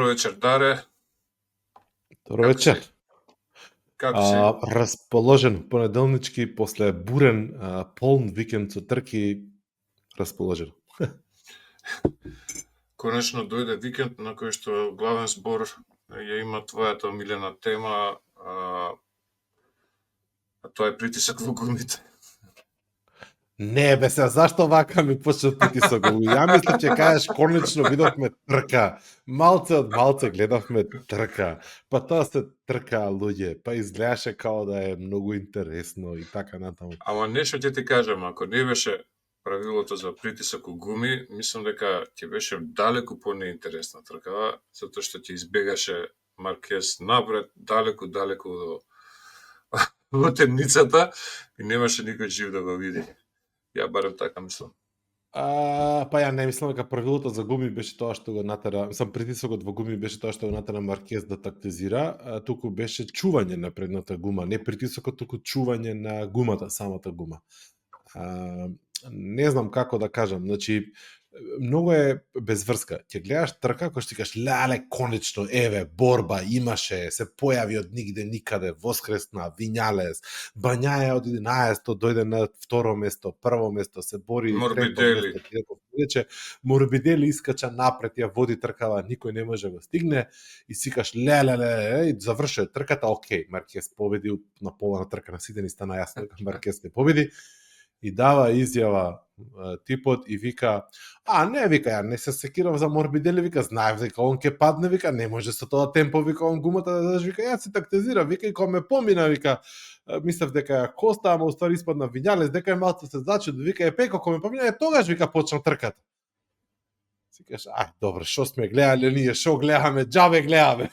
вечер, Даре. Добро вечер. Како си? Расположен понеделнички после бурен полн викенд со трки, расположен. Конечно дојде викенд на кој што главен збор ја има твојата омилена тема, а тоа е притисок во гумите. Не бе се, зашто вака ми почна притисок? Ја мислам ќе кажеш конечно видовме трка. Малце од малце гледавме трка. Па тоа се трка луѓе, па изгледаше као да е многу интересно и така натаму. Ама нешто ќе ти кажам, ако не беше правилото за притисок у гуми, мислам дека ќе беше далеку понеинтересна тркава, затоа што ќе избегаше Маркез напред, далеку во темницата и немаше никој жив да го види. Ја барем така мислам. Па ја не мислам дека правилото за гуми беше тоа што го натера, притисокот во гуми беше тоа што го натера Маркез да тактизира, туку беше чување на предната гума, не притисокот, туку чување на гумата, самата гума. Не знам како да кажам, значи многу е без врска. Ќе гледаш трка кој што ти кажеш леле конечно, еве борба имаше, се појави од нигде никаде, воскресна, Вињалес, Бањаја од 11-то дојде на второ место, прво место, се бори Морбидели. Морбидели искача напред, ја води тркава, никој не може да го стигне и сикаш леле, и завршува трката, окей, Маркез победи на пола на трка, на сите ни стана јасно дека Маркез не победи. И дава изјава типот и вика, не, вика, ја не се секирав за Морбидели, вика, знаев дека он ќе падне, вика, не може со тоа темпо, вика, он гумата да дадеш, вика, ја се тактизира, вика, и кога ме помина, вика, мислев дека ја коста, ама уствари испадна Вињалес, дека е малце се зачуди, вика, е пеко, кога ме помина, тогаш, вика, почна трката. Си кажеш, добро, шо сме гледали ние, шо гледаме, џабе гледаме.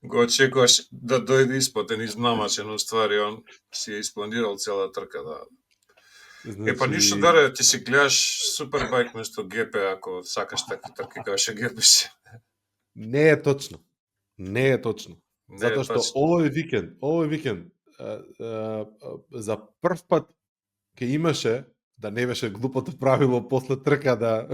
Го очекуваш да дојде испотен, изнамачен, уствари он си ја испланирал цела трка, да. Значи... Па ништо, Даре, ти си гледаш Супербајк место ГП, ако сакаш такви трки као што гледаш. Не е точно. Не е точно. Затоа што овој викенд за прв пат ќе имаше, да не беше глупото правило после трка да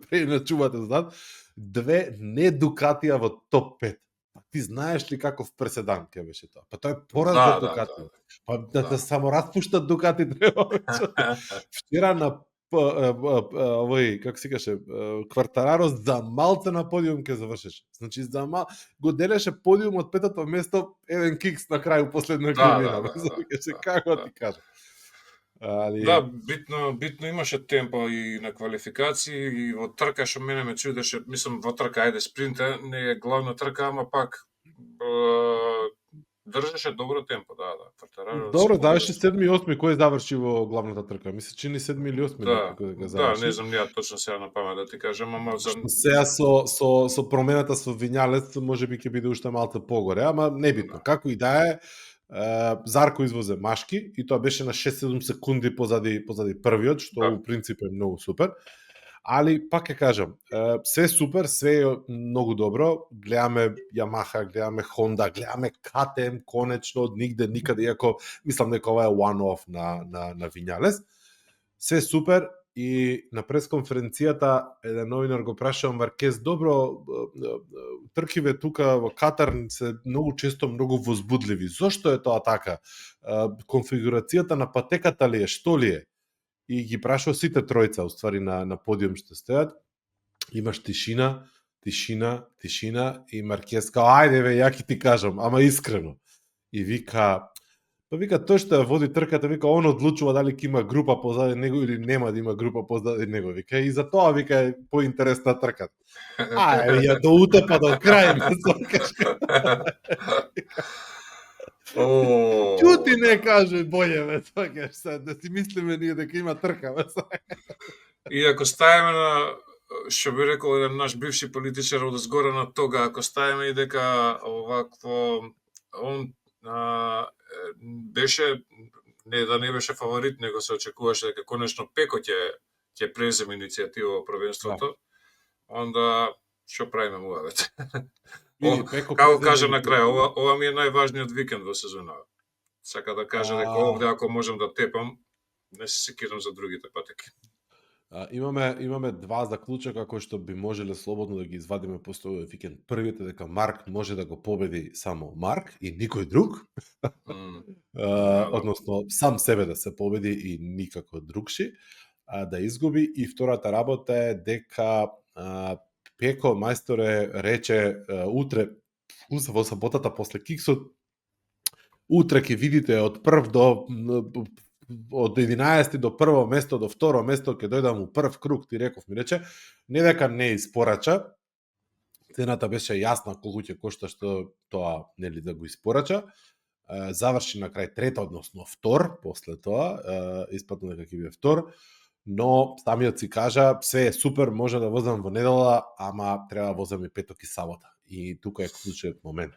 преиначувате зад, две не Дукатија во топ 5. Ти знаеш ли каков преседан ќе беше тоа? Па тоа е пораз за Дукати. Па да само распуштат Дукатите. Вчера на овој, како се каже, Квартараро за малце на подиум ќе завршеше. Значи за го делеше подиум од петото место, еден кикс на крај последна кривина. Како ти кажам? Да, битно имаше темпо и на квалификации и во трка што мене ме чудеше, мислам во трка ајде спринта, не е главна трка, ама пак држеше добро темпо, да. Добро, даваше 7 и 8 кој заврши во главната трка. Мисля чини 7 или 8 дека заврши. Да, не знам ја точно сега на памет да ти кажам, ама за сега со промената со Вињалес можеби ќе биде уште малце погоре, ама небитно. Како и да е, Зарко извозе машки и тоа беше на 6-7 секунди позади првиот, што у принцип е многу супер. Али пак ќе кажам, се супер, се е многу добро. Гледаме Ямаха, гледаме Хонда, гледаме КТМ конечно од нигде никаде, иако мислам дека ова е one-off на Вињалес. Се супер. И на пресконференцијата еден новинар го прашува Маркез, добро, тркиве тука во Катар се многу често многу возбудливи. Зошто е тоа така? Конфигурацијата на патеката ли е? Што ли е? И ги прашува сите тројца, уствари на подиум што стојат. Имаш тишина и Маркез као, ајде бе, ја ќе ти кажам, ама искрено. И вика, тој што ја води трката, вика, он одлучува дали ќе има група позади него или нема да има група позади него, вика, и за тоа, вика, е поинтересна трката. Ја до утепа до крај, Чути не каже, боље, бе, да си мислиме ние дека има трка, бе. И ако ставиме на, што би рекол еден наш бивши политичар од згора на тога, ако ставиме и дека овакво, он беше, не беше фаворит, него се очекуваше дека конечно Пеко ќе преземе иницијатива во првенството, онда што правиме муавет? Како кажа на крај, ова ми е најважниот викенд во сезонава. Сака да кажа дека овде ако можам да тепам, не се секирам за другите патеки. Имаме два заклучока кои што би можеле слободно да ги извадиме после овој викенд. Првиот е дека Марк може да го победи само Марк и никој друг. Односно сам себе да се победи и никако другши да изгуби. И втората работа е дека Пеко мајсторе рече утре во саботата после киксот, утре ќе видите од прв до од 11 до прво место до второ место ќе дојдам у прв круг, ти реков ми рече, не дека не испорача, цената беше јасна колку ќе кошта што тоа нели да го испорача. Заврши на крај трета, односно втор, после тоа испадна дека ќе биде втор, но самиот си кажа, се е супер, може да возам во недела, ама треба да возам и петок и сабота. И тука е клучниот момент.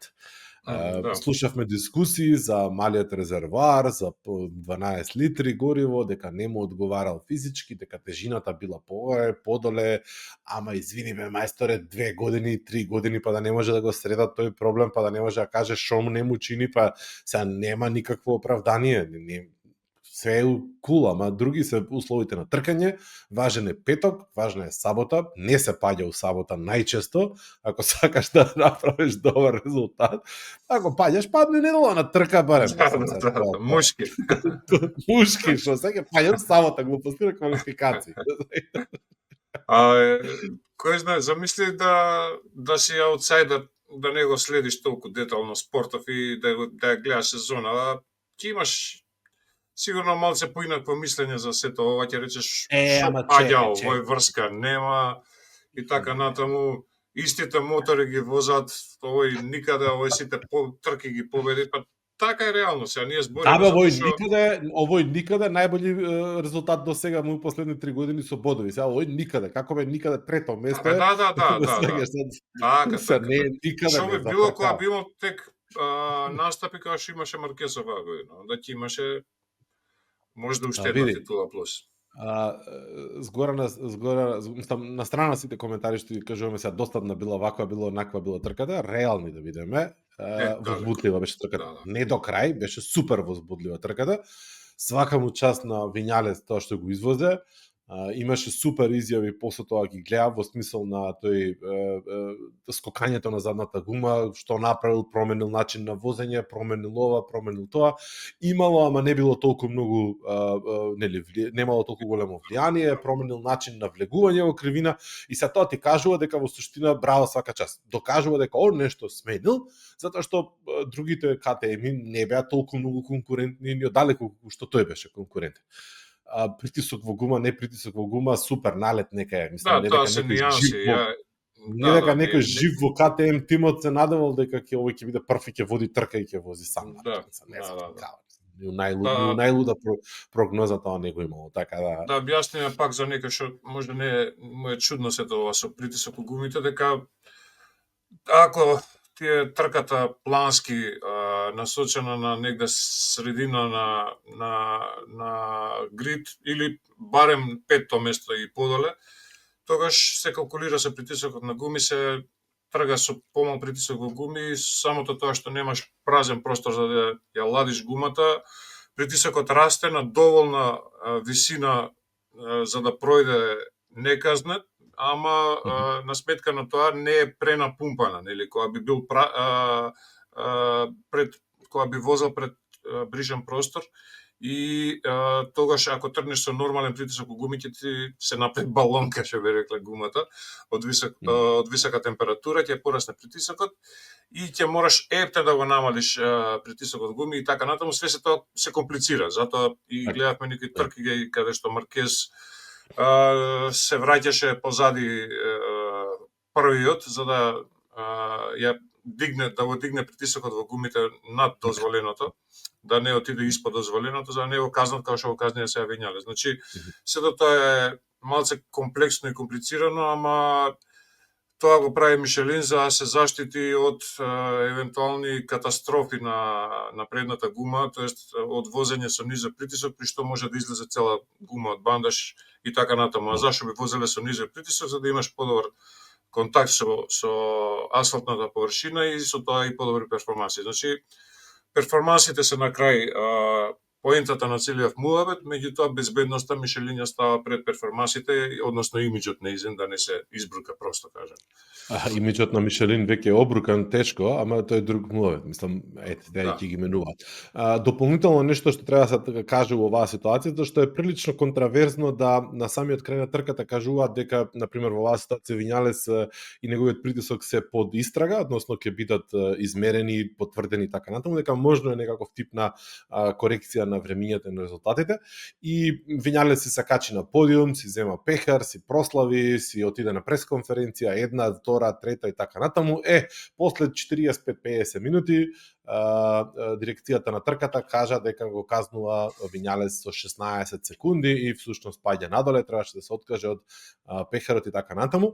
Слушавме дискусии за малиот резервоар, за 12 литри гориво, дека не му одговарал физички, дека тежината била погоре, подоле, ама извини ме мајсторе, 2 години, 3 години, па да не може да го среда тој проблем, па да не може да каже шо му не му чини, па сега нема никакво оправдание. Се е кул, ама други се условите на тркање, важен е петок, важна е сабота, не се паѓа у сабота најчесто, ако сакаш да направиш добар резултат. Ако паѓаш, падне недела на трка барем. Мушки. Мушки, што сега паѓам сабота, глупости на квалификации. Кој знае, замисли да си аутсайдер, да не го следиш толку детално спортов и да гледаш сезона, ќе имаш сигурно малце поинакво мислење за сето ова, ќе речеш што паѓа овој врска нема и така натаму. Истите мотори ги возат, овој никаде, овој сите трки ги победи, па така е реално. Сега ние збориме овој никаде најбољи резултат до сега му последни 3 години со бодови. Сега овој никаде, како бе никаде трето место е. Да. Така. Што би било кога би имал тек настапи кога што имаше Маркесов оваа година, да ќе имаше може да уште една титула плюс. Згора на страна сите коментари што ги кажуваме сега, достатна била ваква, била онаква, била трката, реални да видиме. Возбудлива беше трката. Не до крај, беше супер возбудлива трката. Свака му част на Вињалес тоа што го извозе. Имаше супер изјави после тоа ги гледав во смисол на тој скокањето на задната гума, што направил, променил начин на возење, променил ова, променил тоа. Имало, ама не било толку многу, нели, немало толку големо влијание, променил начин на влегување во кривина и се тоа ти кажува дека во суштина браво свака час. Докажува дека он нешто сменил, затоа што другите КТМ не беа толку многу конкурентни ни оддалеку што тој беше конкурентен. Притисок во гума, не притисок во гума, супер налет нека е. Мислам, не дека некој не дека некој жив во КТМ тимот се надевал дека овој ќе биде прв и ќе води трка и ќе вози сам. Најлуда прогноза тоа не го имало, така да. Да, објасниме пак за некој што може не му е чудно сето ова со притисок во гумите, дека ако тие трката плански насочена на негде средина на грид или барем петто место и подоле, тогаш се калкулира се притисокот на гуми, се трга со помал притисок во гуми, самото тоа што немаш празен простор за да ја ладиш гумата, притисокот расте на доволна висина за да пројде неказнет, ама на сметка на тоа не е пренапумпана, нели, кога би бил кога би возел пред брижен простор и тогаш ако трнеш со нормален притисок во гумите ти се направи балонка, што би рекла гумата, од висока температура ќе порасне притисокот и ќе мораш епте да го намалиш притисокот гуми и така натаму, све се тоа се комплицира, затоа и гледавме некои трки каде што Маркез се враќаше позади првиот за да го дигне притисокот во гумите над дозволеното, да не отиде испод дозволеното, за да не го казнат како што го казнија сега Вињалес. Значи, сето тоа е малце комплексно и комплицирано, ама тоа го прави Мишелин за да се заштити од евентуални катастрофи на предната гума, тоест од возење со низок притисок, при што може да излезе цела гума од бандаж и така натаму. А зашто би возеле со низок притисок? За да имаш подобар контакт со асфалтната површина и со тоа и подобри перформанси. Значи, перформансите се на крај поентата на целиот муабет, меѓутоа безбедноста Мишелин става пред перформансите, односно имиџот неизен да не се избрука, просто кажам. Имиџот на Мишелин веќе е обрукан тешко, ама тој е друг муабет. Мислам, да ќе ги менуваат. Дополнително нешто што треба да се каже во оваа ситуација, што е прилично контраверзно да на самиот крај на трката кажуваат дека, например, во оваа ситуација Вињалес и неговиот притисок се под истрага, односно ќе бидат измерени, потврдени и така натаму, дека можно е некаков тип на корекција на времињата и на резултатите, и Вињалес се качи на подиум, си зема пехар, си прослави, си отиде на пресконференција, една, втора, трета и така натаму. После 45-50 минути дирекцијата на трката кажа дека го казнува Вињалес со 16 секунди и всушност паѓа надоле, требаше да се откаже од пехарот и така натаму.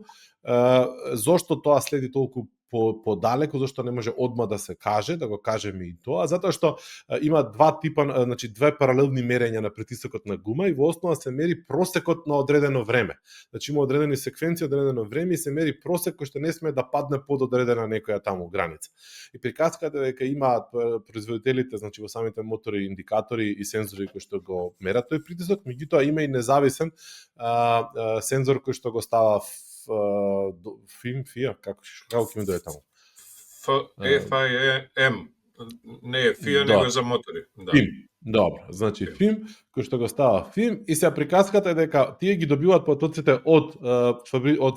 Зошто тоа следи толку подалеку, зашто не може одма да се каже, да го кажеме и тоа, затоа што има два типа, значи две паралелни мерења на притисокот на гума и во основа се мери просекот на одредено време. Значи има одредени секвенции, одредено време и се мери просек кој што не смее да падне под одредена некоја таму граница. И приказката дека има производителите, значи во самите мотори индикатори и сензори кои што го мерат тој притисок, меѓутоа има и независен сензор кој што го става FIA, како ќе ми дое таму? FIM, не е FIA, него е за мотори. FIM, добро, значи FIM, кој што го става FIM, и сега приказката е дека тие ги добиваат потоците од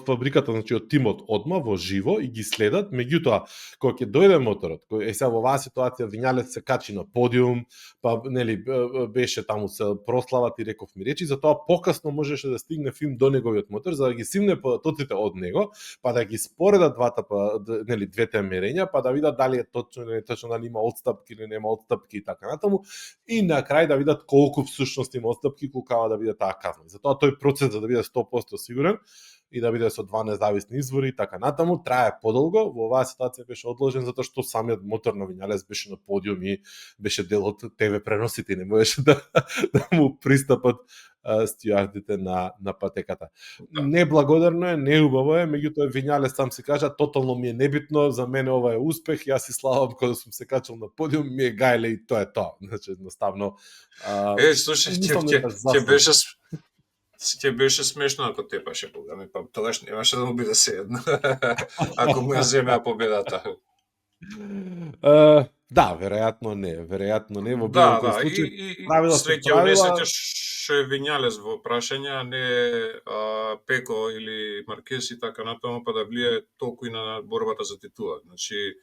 фабриката, значи од тимот одма во живо и ги следат, меѓутоа кога ќе дојде моторот, кој сега во оваа ситуација Вињалес се качи на подиум, па нели беше таму се прослава, ти реков ми речи, затоа покасно можеше да стигне FIM до неговиот мотор за да ги симне потоците од него, па да ги споредат нели двете мерења, па да видат дали е точно или не точно, дали има отстапки или нема отстапки и така натаму, и на крај да видат колку всушност има отстапки, колку да биде таа казна. Затоа тој процес за да биде 100% сигурен и да биде со два независни извори и така натаму трае подолго. Во оваа ситуација беше одложен затоа што самиот мотор на Вињалес беше на подиум и беше дел од ТВ преносите и не можеше да му пристапат стюардите на патеката. Неблагодарно е, неубаво е, меѓутоа Вињалес сам си кажа, тотално ми е небитно, за мене ова е успех, јас си славам кога сум се качал на подиум, ми е гајле и тоа е тоа. Значи едноставно слушај, ќе беше смешно ако тепаше Бога, па тогаш немаше да му биде седно. Ако му ја земеа победата. Да, веројатно не. Во било кој случај правила се правила. Што е Вињалес во прашања, не Пеко или Маркес и така натаму, па да влие толку и на борбата за титула. Значи,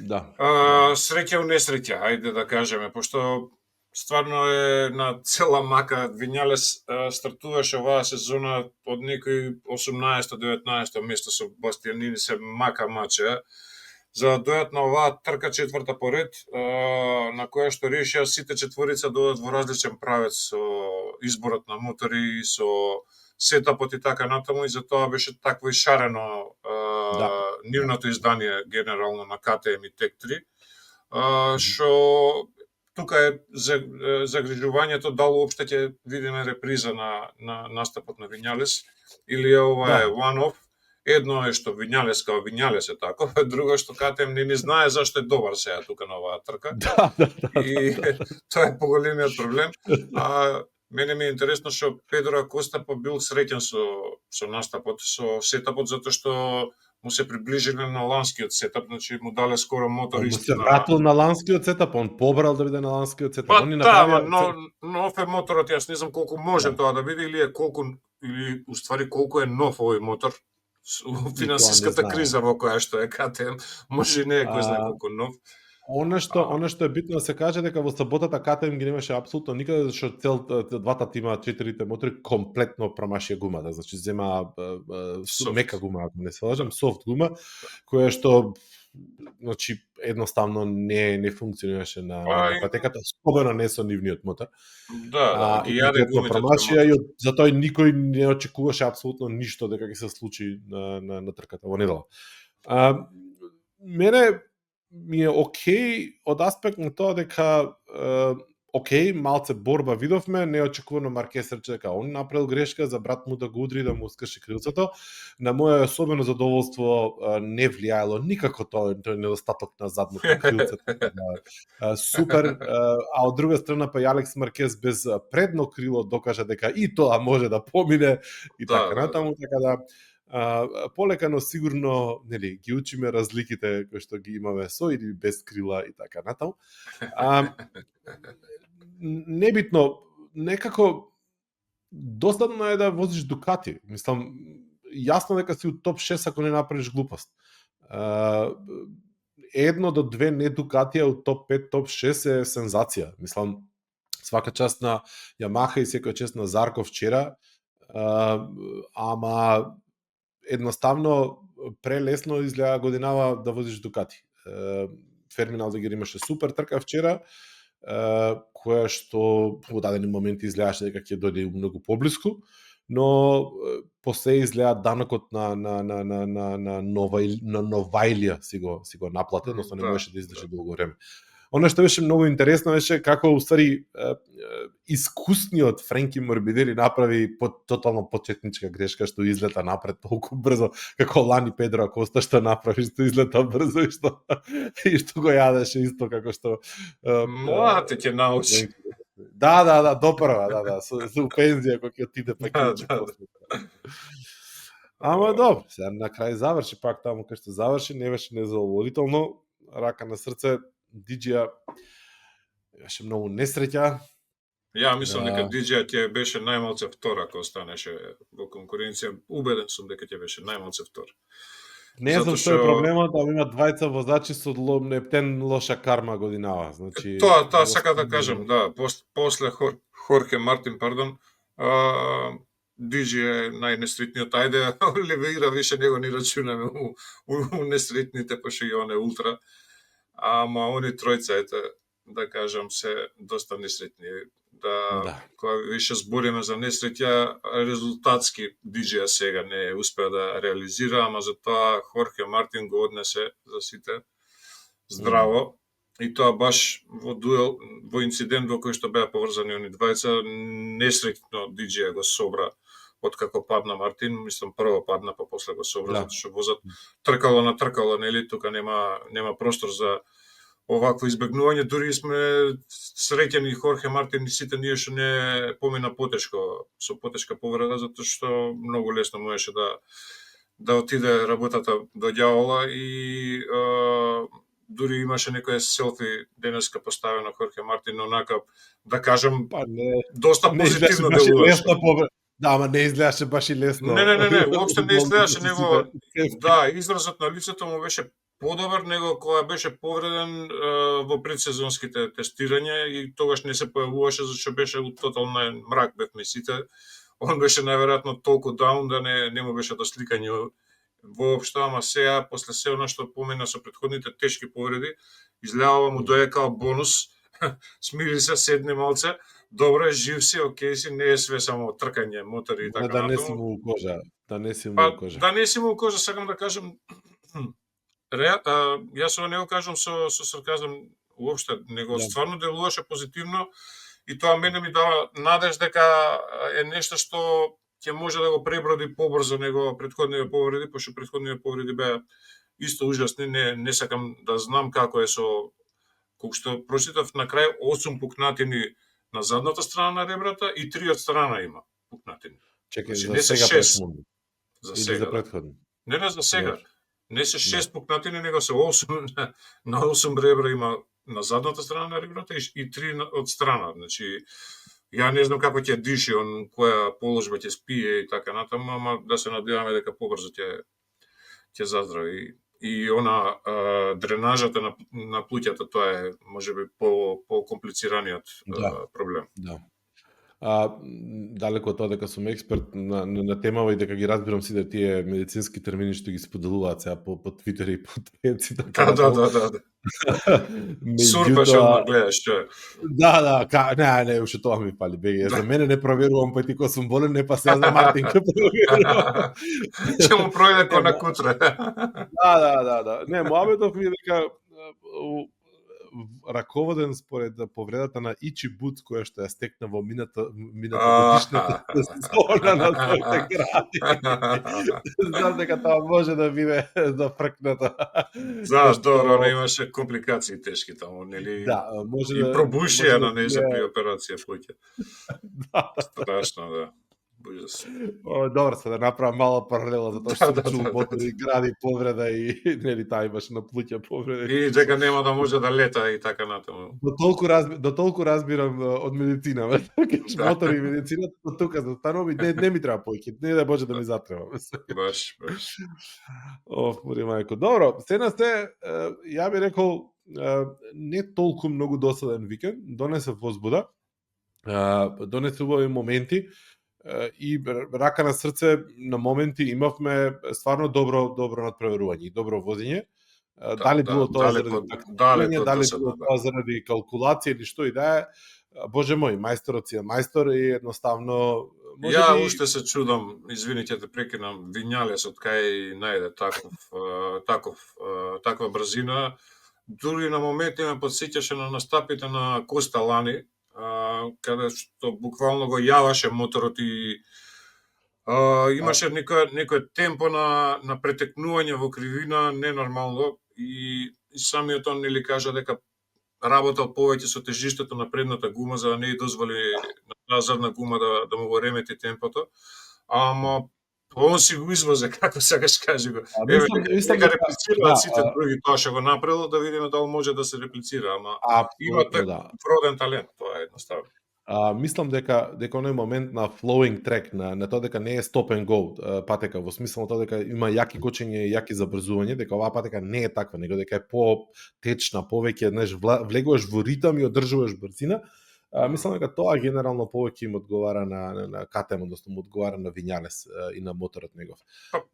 да. Среќа у несреќа, ајде да кажеме, пошто стварно е на цела мака. Вињалес стартуваше оваа сезона од некој 18-19 место со Бастианини, се мака маче, за да дојат на оваа трка четврта поред, на која што решија сите четворица да одат во различен правец со изборот на мотори, со сетапот и така натаму, и затоа беше такво ишарено нивното издание генерално на КТМ и Тек 3, што тука е загрижувањето дали уопште ќе видиме реприза на настапот на Вињалес или ова е one-off. Едно е што Вињалес као Вињалес е таков, друго што КТМ не знае зашто е добар сега тука на оваа трка. И тоа е поголемиот проблем. Мене ми е интересно што Педро Акоста бил среќен со настапот, со сетапот, затоа што му се приближиле на ланскиот сетап, значи му дале скоро мотор истина. Му се вратил на ланскиот сетап, он побрал да биде на ланскиот сетап. Нов е моторот, јас не знам колку може тоа да биде или уствари колку е нов овој мотор. Финансиската криза во која што е КТМ, може и не е кој знае колку нов. Она што е битно да се каже дека во саботата КТМ ги немаше апсолутно никаде, зашто двата тима, четирите мотори комплетно промашија гумата, значи зема мека гума, ако не се лажам, софт гума, која што значи едноставно не функционираше на патеката, особено не со нивниот мотор. И јаде гумите промашија и затоа никој не очекуваше апсолутно ништо дека ќе се случи на трката во недела. Мене ми е окей од аспект на тоа дека окей, малце борба видовме, неочекувано Маркес рече дека он направил грешка, за брат му да го удри, да му скрши крилцето. На моје особено задоволство не влијаело никако тој недостаток на задното крилце. Супер, а од друга страна па Алекс Маркес без предно крило докажа дека и тоа може да помине и така натаму, така да полека, но сигурно, нели, ги учиме разликите кои што ги имаме со или без крила и така натаму. Небитно, некако досадно е да возиш Дукати. Мислам, јасно дека си у топ 6 ако не направиш глупост. 1 до 2 не Дукатија у топ 5, топ 6 е сензација. Мислам, свака част на Ямаха и секоја част на Зарко вчера, ама едноставно прелесно изгледа годинава да возиш Дукати. Фермин Алдегер имаше супер трка вчера, која што во дадени моменти изгледаше дека ќе дојде многу поблиску, но после изгледа данокот на Новајлија си го наплати, односно не можеше да издржи долго време. Оно што беше многу интересно беше како уствари искусниот Френки Морбидели направи тотално почетничка грешка што излета напред толку брзо, како Лани Педро Акоста што направи што излета брзо и што го јадеше исто како што младите ќе научи. Да, допрва, со пензија кога ќе отиде па ќе. Ама добро, сега на крај заврши пак таму кај што заврши, не беше незадоволително, рака на срце. Диџија беше многу несреќа. Ја мислам дека Диџија ќе беше најмалце втора ако останеше во конкуренција. Убеден сум дека ќе беше најмалце втора. Не знам што е проблемот, да има двајца возачи со нептен лоша карма годинава. Значи тоа сака да кажам, да, после Хорхе Мартин, Диџија е најнесретниот, ајде, Оливеира више него ни рачунаме у несретните, пошто и он е ултра. Ама они тројца, да кажам, се доста несретни. Кога више збориме за несреќа, резултатски Диџија сега не успеа да реализира, ама за тоа Хорхе Мартин го однесе за сите здраво. И тоа баш во дуел, во инцидент во кој што беа поврзани они двајца, несреќно Диџија го собра откако падна Мартин, мислам прво падна па после го собра, затоа што возат тркало на тркало, нели, тука нема простор за овакво избегнување. Дури сме среќени Хорхе Мартин и сите ние што не помина потешко, со потешка повреда, затоа што многу лесно можеше да отиде работата до ѓавола и дури имаше некој селфи денеска поставено Хорхе Мартин, онака, да кажам, доста позитивно делуваше. Да, ама не изгледаше баш и лесно. Не, уопште не изгледаше него. Да, изразот на лицето му беше подобар него кога беше повреден во предсезонските тестирања и тогаш не се појавуваше зашто беше у тотален мрак бевме сите. Он беше најверојатно толку даун да не му беше до сликање воопшто, ама сега после се она што помина со претходните тешки повреди, изгледава му дојде као бонус. Смири се, седне малце. Добро е, жив си, окей си, не е све само тркање, мотори и така. Да не си му у кожа. Да не си му у кожа, сакам да кажам. Јас ова не го кажам со сарказам, уопште, него стварно делуваше позитивно и тоа мене ми дава надеж дека е нешто што ќе може да го преброди побрзо него претходните повреди, пошто претходните повреди беа исто ужасни, не сакам да знам како е со колку што прочитав на крај 8 пукнатини на задната страна на ребрата и 3 од страна има пукнатини. Чекај, за сега претходно. За сега. За претходно. Не за сега. Не се 6 пукнатини, него се 8 на 8 ребра има на задната страна на ребрата и 3 од страна. Значи, ја не знам како ќе диши, он која положба ќе спие и така натаму, ама да се надеваме дека побрзо ќе заздрави. И она дренажата на плуќата, тоа е можеби по-комплицираниот проблем. Да. Далеко од тоа дека сум експерт на темава и дека ги разбирам сите тие медицински термини што ги споделуваат сега по Твитер и по Трец и така. Да. Сурпаш одма гледаш, што е. Да, не, уште тоа ми пали беги. За мене не проверувам, па ти кога сум болен, не па сега за Мартин ке проверувам. Ќе му пројде ко на кутре. Да. Не, моабетов ми е дека раководен според повредата на Ичи Бут, која што ја стекна во мината годишната сезона на своите гради. Знам дека тоа може да биде зафркнато. Знаеш, добро, не имаше компликации тешки таму, нели? Да, може и да пробушија на да нејзе биде- при операција плуќе. Да. Страшно, да. Ужас. Добро се да направам мала паралела за тоа што Да, сум чул да, мотори гради повреда и нели таа имаш на плуќа повреда. И дека нема да може да лета и така натаму. До толку разбирам од медицина, кеш Да. мотори и медицината, но тука за станови не ми треба појки, не да може да ми затреба. Баш. Мори мајко. Добро, се на се, ја би рекол, не толку многу досаден викенд, донесе возбуда, донесе убави моменти, и рака на срце на моменти имавме стварно добро надпреварување и добро возење. Дали било тоа заради тактикување, дали било тоа заради калкулација или што и да е, боже мој, мајсторот си е мајстор и едноставно Ја уште се чудам, извините те прекинам, Вињалес од кај најде таква брзина. Дури на моменти ме подсеќаше на настапите на Коста лани, каде што буквално го јаваше моторот и имаше некој темпо на претекнување во кривина ненормално и самиот он нели кажа дека работел повеќе со тежиштето на предната гума за да не ја дозволи на таа задна гума да му го ремети темпото. Ама он си го извозе, како сакаш кажи го. Еве, нека реплицираат сите други тоа што го направил, да видиме дали може да се реплицира, ама има вроден талент, тоа е едноставно. Мислам дека оној момент на flowing track, на тоа дека не е stop and go патека, во смисло тоа дека има јаки кочење и јаки забрзување, дека оваа патека не е таква, него дека е по-течна, повеќе, знаеш, влегуваш во ритам и одржуваш брзина. Мислам дека тоа генерално повеќе им одговара на КТМ, односно му одговара на Вињалес и на моторот негов.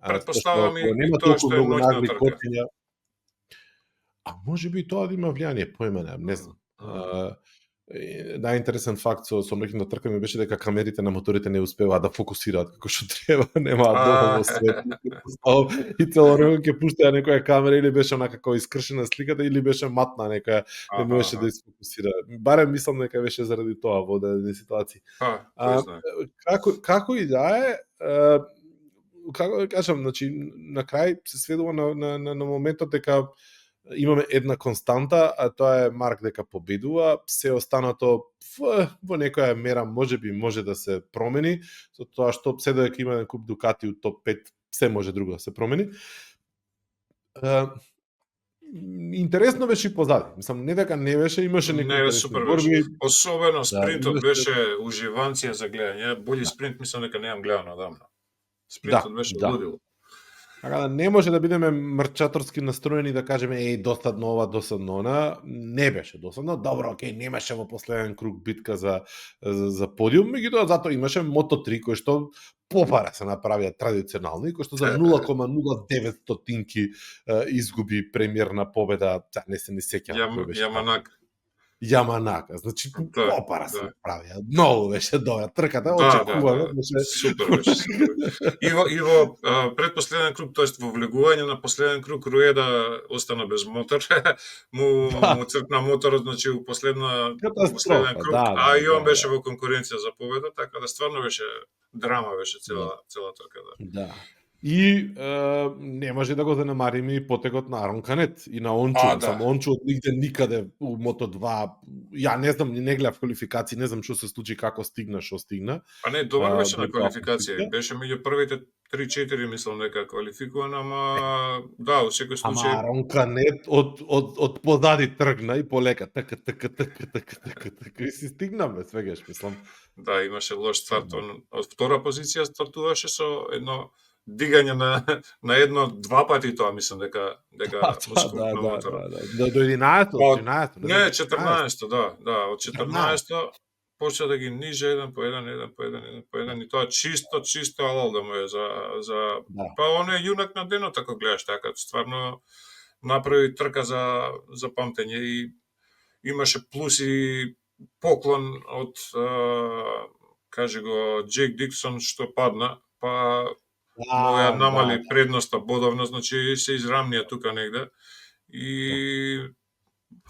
Предпоставам и тоа што е ноќна трка. А може би тоа да има влијание, поиме не знам. Најинтересен факт со ноќната трка ми беше дека камерите на моторите не успеваат да фокусираат како што треба, немаат доволно свет. И цело време ќе пуштаја некоја камера или беше онака како искршена сликата или беше матна некоја, не можеше да искфокусира. Барем мислам дека беше заради тоа во дадени ситуации. Како и да е, како да кажам, значи на крај се сведува на моментот дека имаме една константа, а тоа е Марк дека победува, се останато во некоја мера може да се промени, со тоа што се додека има еден куп Дукати од топ 5, се може друго да се промени. Интересно беше и позади. Мислам, не дека не беше, имаше некои интересни борби. Особено спринтот беше уживанција за гледање. Бољи спринт мислам дека неам гледано одамна. Спринтот беше лудило. Така да не може да бидеме мрчаторски настроени да кажеме досадно ова, досадно она. Не беше досадно. Добро, окей, немаше во последен круг битка за подиум, меѓутоа затоа имаше Moto3 кој што попара се направија традиционално и кој што за 0,09 изгуби премиерна победа, не се не сеќавам. Јаманака, значи попара се направија. Многу беше добра трката, очекувано беше супер беше. И во предпоследен круг, тоест во влегување на последен круг Руеда остана без мотор. му цркна моторот, значи у последен круг, а и он беше во конкуренција за победа, така да стварно беше драма беше цела трка. Да. И не може да го занемариме и потегот на Арон Канет и на Ончу. Сам Ончу од нигде никаде у Мото2. Ја не знам, не гледав квалификации, не знам што се случи, како стигна, што стигна. А не, добар беше на квалификација. Беше меѓу првите 3-4, мислам дека квалификуван, ама да, во секој случај. Ама Арон Канет од позади тргна и полека, така и си стигнаме, свегаш, мислам. Да, имаше лош старт. Од втора позиција стартуваше со едно дигање на едно-два пати тоа, мислам дека ускорна моторот. До 11-то? Не, 14-то, да, од 14-то почна да ги ниже еден по еден и тоа чисто алал да му е за па он е јунак на денот ако гледаш така, стварно направи трка за памтење и имаше плюс и поклон од кажи го Джейк Диксон што падна, па му ја намали предноста бодовна, значи се израмнија тука негде и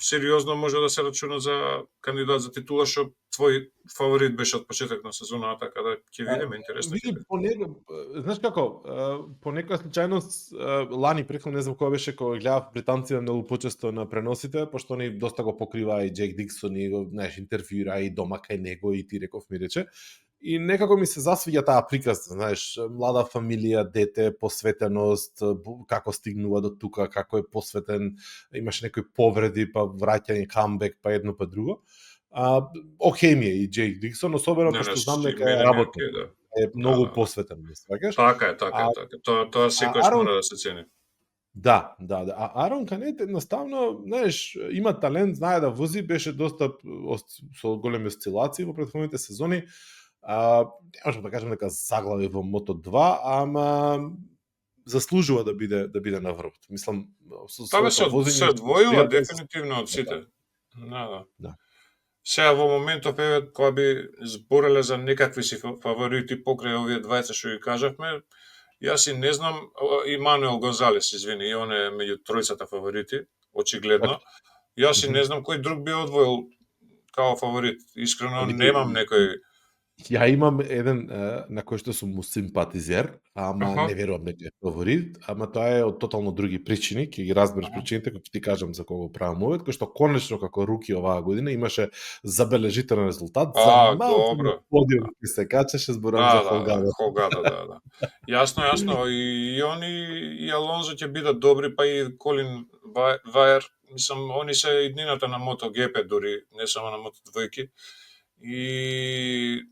сериозно може да се рачуна за кандидат за титула, што твој фаворит беше од почеток на сезона, така да ќе видиме, интересно ќе биде. Знаеш како, по некоја случајност лани претходно не знам која беше кога гледав британците многу почесто на преносите, пошто они доста го покриваа и Джек Диксон и го, знаеш, интервјуира и дома кај него и ти реков ми рече. И некако ми се засвиѓа таа приказна, знаеш, млада фамилија, дете, посветеност, како стигнува до тука, како е посветен, имаше некои повреди, па враќање, камбек, па едно па друго. Окей ми е и Джейк Диксон, особено пошто знам дека е работник. Е многу посветен, ми сваќаш? Така е. Тоа секојаш мора да се цени. Да. А Арон Канет едноставно, знаеш, има талент, знае да вози, беше доста со големи осцилации во претходните сезони. Не можам да кажам дека заглави во Мото2, ама заслужува да биде на врвот. Мислам, Тоа се одвојува дефинитивно од сите. Да. Сега во моментов кога би збореле за некакви си фаворити покрај овие двајца што ги кажавме, јас и не знам, и Мануел Гонзалес, извини, и он е меѓу тројцата фаворити, очигледно. Јас и не знам кој друг би одвоил као фаворит. Искрено немам некој. Ја имам еден на кој што сум му симпатизер, ама не верувам дека е фаворит, ама тоа е од тотално други причини, ќе ги разбереш причините кога ти кажам за кого правам овој, кој што конечно како руки оваа година имаше забележителен резултат, за малку подиум ќе се качеше, зборам за Холгадо. Холгадо, да. Јасно, и они и Алонзо ќе бидат добри, па и Колин Вајер, мислам, они се иднината на MotoGP дури, не само на Moto2. И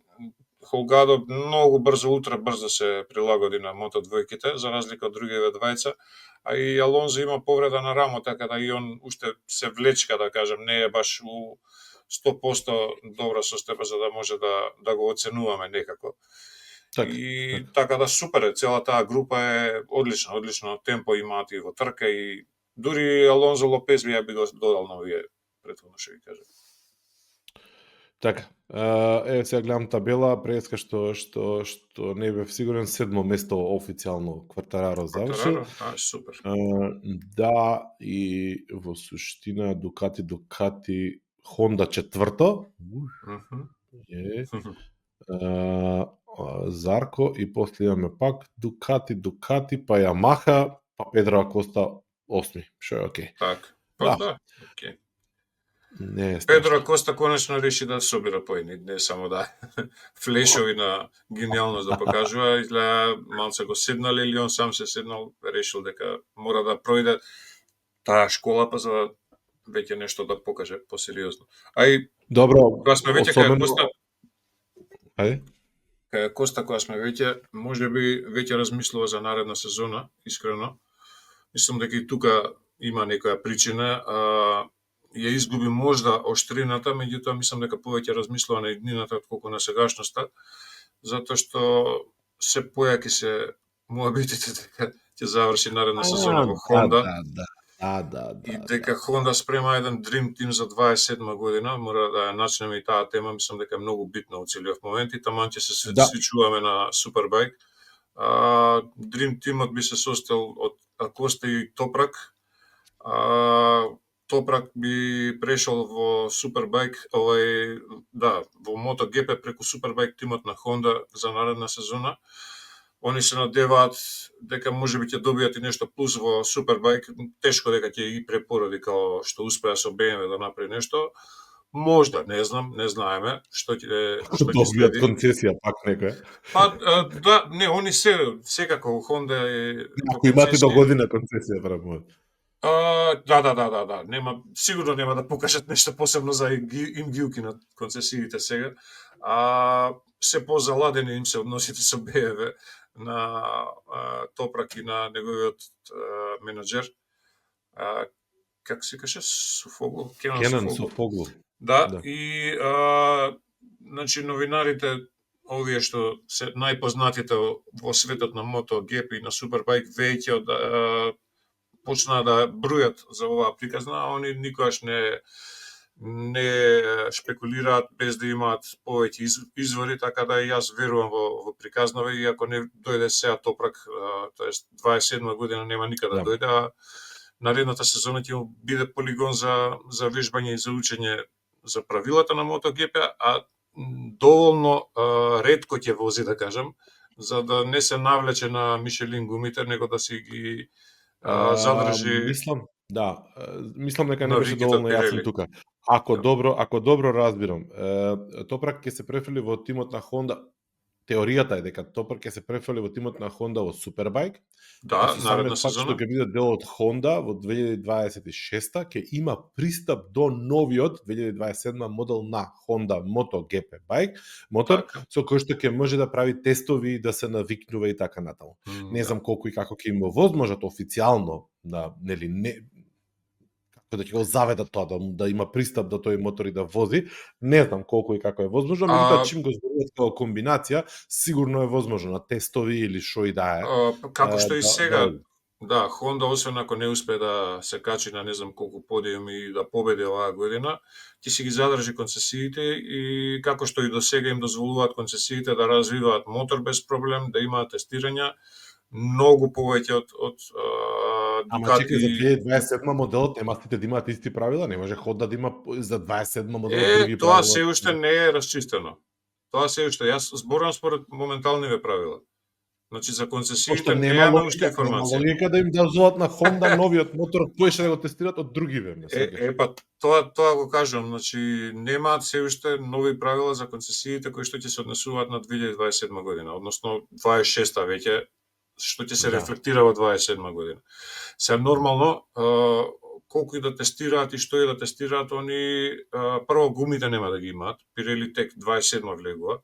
Холгадо многу брзо, ултра брзо се прилагоди на Мото2-ките, за разлика од другиве двајца, а и Алонзо има повреда на рамо, така да и он уште се влечка, да кажем, не е баш у 100% добра состојба за да може да го оценуваме некако. И така да супер е, цела таа група е одлично темпо имаат и во трка и дури Алонзо Лопес би го додал на овие претходно што ги кажа. Така, сега гледам табела, преска што не бев сигурен, 7-мо место официјално Квартараро завршил. Супер. Да, и во суштина Дукати, Хонда 4-то. Зарко и после имаме пак Дукати, па Ямаха, па Педро Акоста 8-ми, што е окей. Так, да, окей. Педро Акоста конечно реши да собира поени, не само да флешови на гениалност да покажува, изгледа малце го седнале или он сам се седнал, решил дека мора да пројде таа школа па за веќе нешто да покаже посериозно. Добро, кога сме веќе кај Коста, кај Коста кога сме веќе, можеби веќе размислува за наредна сезона, искрено. Мислам дека и тука има некоја причина, ја изгуби можда оштрината, меѓутоа мислам дека повеќе размислува на иднината отколку на сегашноста, затоа што се појаки се муабитите дека ќе заврши наредна сезона во Хонда. Да. И дека Хонда спрема еден Dream Team за 27 година, мора да ја начнеме и таа тема, мислам дека е многу битна во целиот момент и таман ќе се свичуваме на Супербајк. Dream Teamот би се состоел од Акоста и Топрак. Топрак би прешол во Супербајк, во MotoGP преку Супербајк тимот на Хонда за наредна сезона. Они се надеваат дека можеби ќе добијат и нешто плюс во Супербајк, тешко дека ќе ги препороди као што успеа со BMW да направи нешто. Можда, не знам, не знаеме што ќе добијат концесија пак некоја. Да, не, они секако Хонда е ако имате до година концесија прават. Да. Сигурно нема да покажат нешто посебно за имгилки на концесиите сега. Се позаладени им се односите со BMW на Топрак и на неговиот менеджер. Како се каже? Софоглу? Кенан Софоглу. Да, и значи новинарите овие што се најпознатите во светот на MotoGP и на Супербајк веќе почнаа да бројат за оваа приказна, а они никогаш не шпекулираат без да имаат повеќе извори, така да јас верувам во приказнове, и ако не дојде сега Топрак, тоест 27 година нема никаде да дојде, наредната сезона ќе му биде полигон за вежбање и за учење за правилата на MotoGP, а доволно ретко ќе вози, да кажам, за да не се навлече на Мишелин гумите, него да си ги задржи мислам дека не беше навиките од доволно јасен Пирели. тука. Ако добро разбирам, Топрак ќе се префрли во тимот на Honda. Теоријата е дека Топрак ќе се префрли во тимот на Honda во Супербајк. Да, со наредна самиот факт што сезона. ќе биде дел од Honda во 2026 ќе има пристап до новиот 2027 модел на Honda MotoGP бајк, мотор Така. со кој што ќе може да прави тестови, да се навикнува и така натаму. Не знам колку и како ќе има возможат официјално да не да ќе го заведат тоа, да има пристап до тој мотор и да вози, не знам колку и како е возможно, меѓутоа чим го зборуват како комбинација, сигурно е возможно на тестови или што и да е. Како што и сега, да, Honda, освен ако не успее да се качи на не знам колку подиуми и да победи оваа година, ќе си ги задржи концесиите и како што и до сега им дозволуваат концесиите да развиваат мотор без проблем, да имаат тестирања, многу повеќе од Ама Дукати. чекај, за 2027 моделот нема сите да имаат исти правила, не може Honda да има за 27 моделот други правила. Тоа се уште не е расчистено. Тоа се уште, јас зборувам според моменталниве правила. Значи за концесиите немаме уште информација. Нема логика да им дозволат на Honda новиот мотор, кој ќе да го тестираат од другиве. Па тоа го кажувам, значи немаат се уште нови правила за концесиите кои што ќе се однесуваат на 2027 година, односно 26-та веќе, што ќе се рефлектира во 27 година. Се нормално, колку и да тестираат и што и да тестираат, они прво гумите нема да ги имаат, Пирели тек 27 влегува.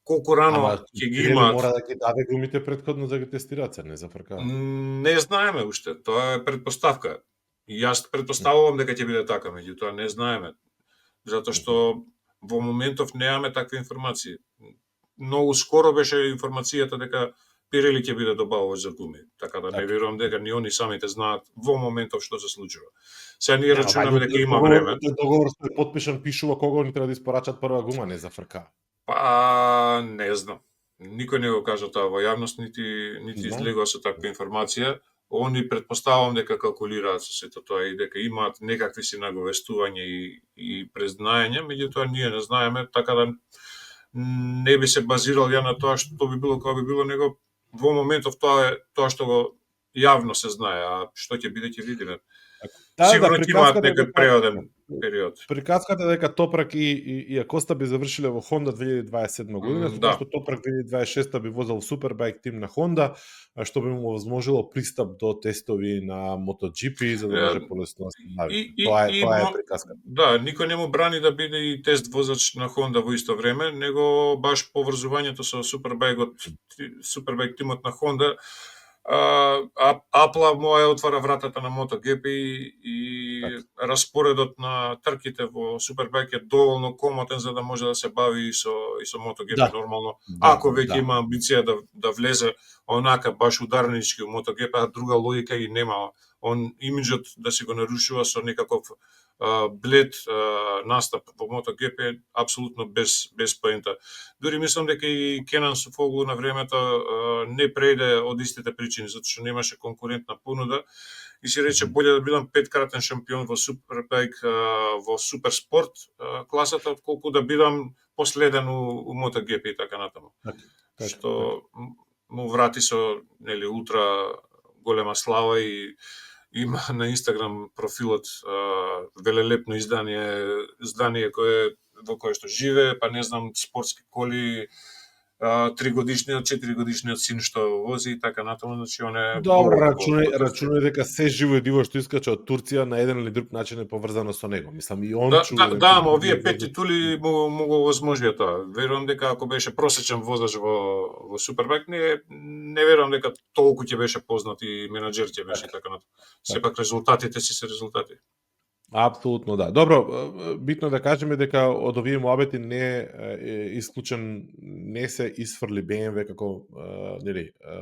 Колку рано ќе ги имаат? Мора да ги даде гумите претходно да ги тестираат, се не зафркава. Не знаеме уште, тоа е предпоставка. И јас предпоставувам дека ќе биде така, меѓутоа не знаеме. Затоа што во моментов немаме такви информации. Многу скоро беше информацијата дека Пирели ќе биде добавувач за гуми, така да не верувам дека ни они самите знаат во моментов што се случува. Сега ние рачунаме дека има време. Договор што е потпишан пишува кога они треба да испорачат прва гума, не зафркава. Па не знам. Никој не го кажа тоа во јавност, нити излегува со таква информација. Они предпоставувам дека калкулираат со сето тоа и дека имаат некакви си наговестувања и презнаења, меѓутоа ние не знаеме, така да не би се базирал ја на тоа што би било кога би било, него во моментов тоа е тоа што го јавно се знае, а што ќе биде ќе видиме. Сигурно ќе имаат некој преоден период. Приказката дека Топрак и Акоста би завршиле во Honda 2027 година, со тоа што Топрак 2026 би возел Супербајк тим на Honda, што би му возможило пристап до тестови на MotoGP за да може полесно да се нави. Тоа е приказката. Да, никој не му брани да биде и тест возач на Honda во исто време, него баш поврзувањето со Супербајк тимот на Honda, Апла му ја отвара вратата на MotoGP и распоредот на трките во Супербајк е доволно комотен за да може да се бави и со MotoGP нормално. Ако веќе има амбиција да влезе онака баш ударнички во MotoGP, а друга логика и нема. Он имиџот да си го нарушува со некаков блед настап во MotoGP апсолутно без поента. Дури мислам дека и Кенан Софоглу на времето не прејде од истите причини, затоа што немаше конкурентна понуда и си рече боле да бидам 5-кратен шампион во Супербајк во суперспорт класата, отколку да бидам последен у MotoGP и така натаму. Што му врати со ултра голема слава и има на Инстаграм профилот велелепно издание во кое што живее, па не знам, спортски коли, 3-годишниот, 4-годишниот син што вози и така натаму, значи он е добро, рачунај дека се живо и диво што искача од Турција на еден или друг начин е поврзано со него. Мислам и он ама овие 5 титули му го возможија тоа. Верувам дека ако беше просечен возач во Супербајк, не верувам дека толку ќе беше познат и менаџер ќе беше така натаму. Сепак резултатите си се резултати. Апсолутно да. Добро, битно да кажеме дека од овие муабети не е исклучен, не се исфрли BMW како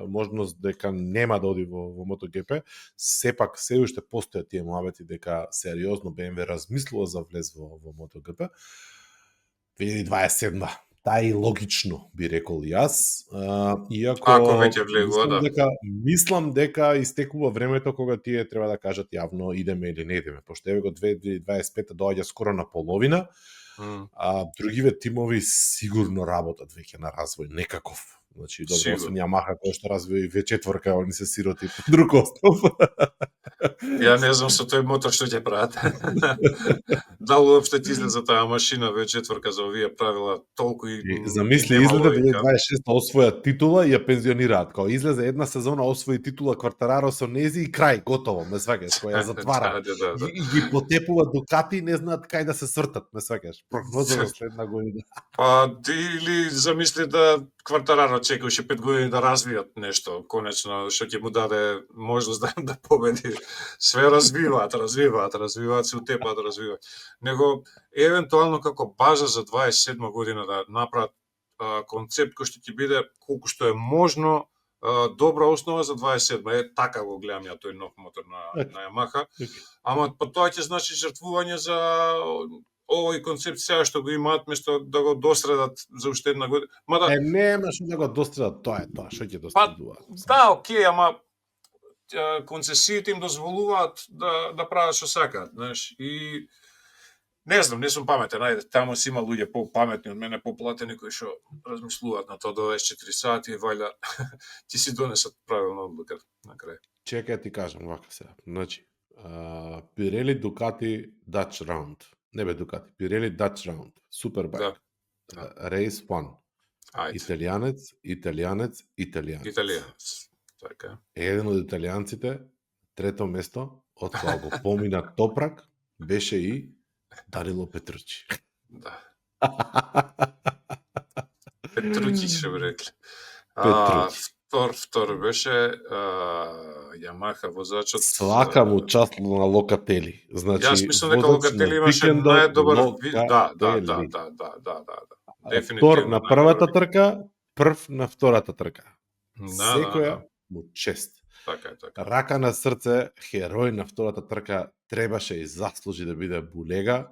можност дека нема да оди во MotoGP. Сепак се уште постојат тие муабети дека сериозно BMW размислува за влез во MotoGP. 2027 тај логично би рекол јас, иако Ако веќе влегува, да. Мислам дека истекува времето кога тие треба да кажат јавно идеме или не идеме, пошто еве го 2025 доаѓа скоро на половина, а другиве тимови сигурно работат веќе на развој некаков. Значи, добро, освен Ямаха кој што развива и V4, они се сироти по друг основ. Ја не знам со тој мотор што ќе прават. Дали уопште ти излезе таа машина V4 за овие правила толку и замисли излезе 2026 освоја титула и ја пензионираат. Кога излезе една сезона освои титула Квартараро со Нези и крај, готово, ме сваќаш, која ја затвара. И ги потепува Дукати, не знаат кај да се свртат, ме сваќаш. Прогноза за следна година. Па или замисли да Квартараро чекаше 5 години да развијат нешто, конечно, што ќе му даде можност да победи. Све развиваат, се утепаат, развиваат. Него, евентуално како база за 27 година да направат концепт кој што ќе биде колку што е можно добра основа за 27. Така го гледам ја тој нов мотор на Ямаха. Ама по тоа ќе значи жртвување за овој концепт сега што го имаат, место да го досредат за уште една година. Нема што да го досредат, тоа е тоа, што ќе досредуваат. Да, окей, ама концесиите им дозволуваат да прават што сакаат, знаеш, и не знам, не сум паметен, ајде, таму си има луѓе попаметни од мене, поплатени кои што размислуваат на тоа до 24 сати и вајда ти си донесат правилна одлука на крај. Чекај ти кажам вака сега. Значи, Pirelli Ducati Dutch Round. Не бе Ducati, Pirelli Dutch Round, Superbike. Да. Race 1. Италијанец. Така. Еден од италијанците, трето место, од кога го помина Топрак, беше и Данило Петручи. Да. Петручи што би рекли. Втор беше Ямаха возачот. Свака му част на Локатели. Значи, јас мислам дека Локатели имаше најдобар вид. Да. Дефинитивно. Втор на првата трка, прв на втората трка. Секоја му чест. Така. Рака на срце, херој на втората трка требаше и заслужи да биде булега,